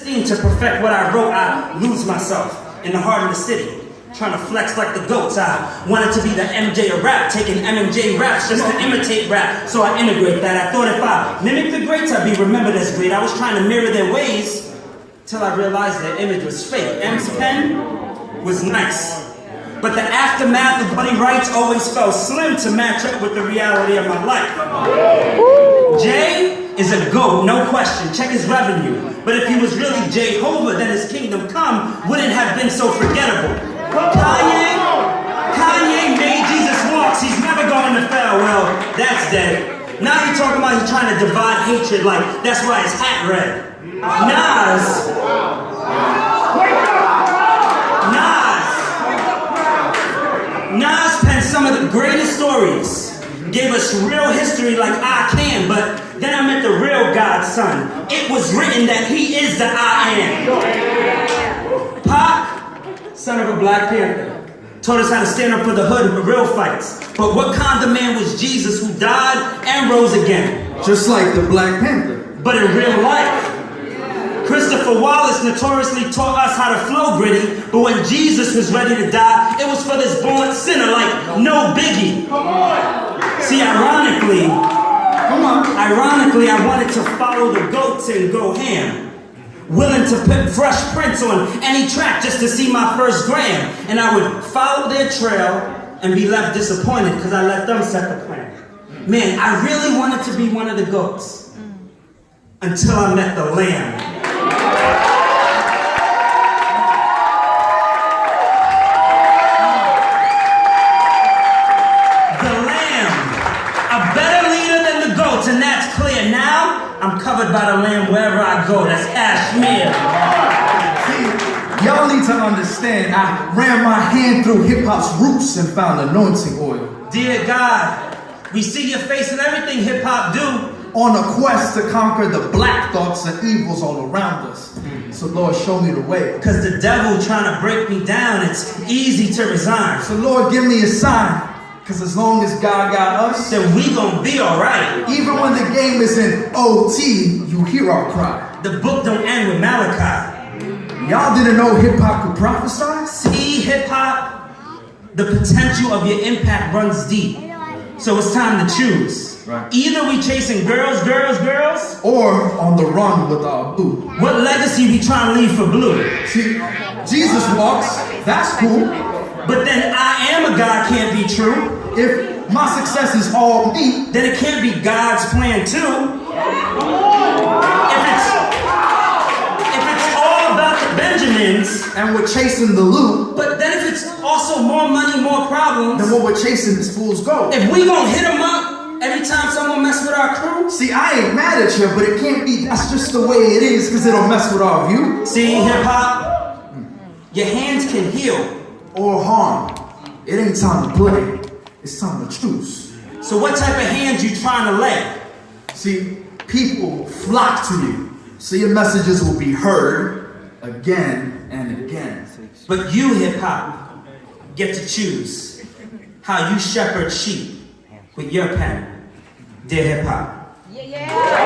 16 to perfect what I wrote. I lose myself in the heart of the city, trying to flex like the goats. I wanted to be the MJ of rap, taking M&J raps just to imitate rap. So I integrate that. I thought if I mimicked the greats, I'd be remembered as great. I was trying to mirror their ways till I realized their image was fake. M's pen was nice, but the aftermath of what he writes always fell slim to match up with the reality of my life. Jay is a GOAT, no question. Check his revenue. But if he was really Jehovah, then his kingdom come wouldn't have been so forgettable. Kanye made Jesus walks. He's never going to fail. Well, that's dead. Now he's talking about he's trying to divide hatred, like that's why his hat red. Nas penned some of the greatest stories. Gave us real history like I can, but then I met the real God's son. It was written that he is the I am. Pac, son of a Black Panther, taught us how to stand up for the hood for real fights. But what kind of man was Jesus who died and rose again? Just like the Black Panther. But in real life. Christopher Wallace notoriously taught us how to flow gritty, but when Jesus was ready to die, it was for this born sinner like no biggie. See, ironically, I wanted to follow the goats and go ham. Willing to put fresh prints on any track just to see my first gram. And I would follow their trail and be left disappointed because I let them set the plan. Man, I really wanted to be one of the goats until I met the lamb. And that's clear. Now, I'm covered by the lamb wherever I go. That's Kashmir. See, y'all need to understand, I ran my hand through hip-hop's roots and found anointing oil. Dear God, we see your face in everything hip-hop do. On a quest to conquer the black thoughts and evils all around us. So Lord, show me the way. Because the devil trying to break me down, it's easy to resign. So Lord, give me a sign. Because as long as God got us, then we gonna be alright. Even when the game is in OT, you hear our cry. The book don't end with Malachi. Y'all didn't know hip-hop could prophesy? See, hip-hop, the potential of your impact runs deep. So it's time to choose. Right. Either we chasing girls, or on the run with our boo. What legacy we trying to leave for blue? See, Jesus walks, that's cool. But then I am a God can't be true. If my success is all me, then it can't be God's plan too. If it's all about the Benjamins, and we're chasing the loot, but then if it's also more money, more problems, then what we're chasing is fool's gold. If we gonna hit them up every time someone mess with our crew, see, I ain't mad at you, but it can't be. That's just the way it is, because it'll mess with our view. See, hip hop, your hands can heal or harm. It ain't time to play. It's time to choose. So what type of hands you trying to lay? See, people flock to you, so your messages will be heard again and again. But you, hip-hop, get to choose how you shepherd sheep with your pen. Dear hip-hop. Yeah.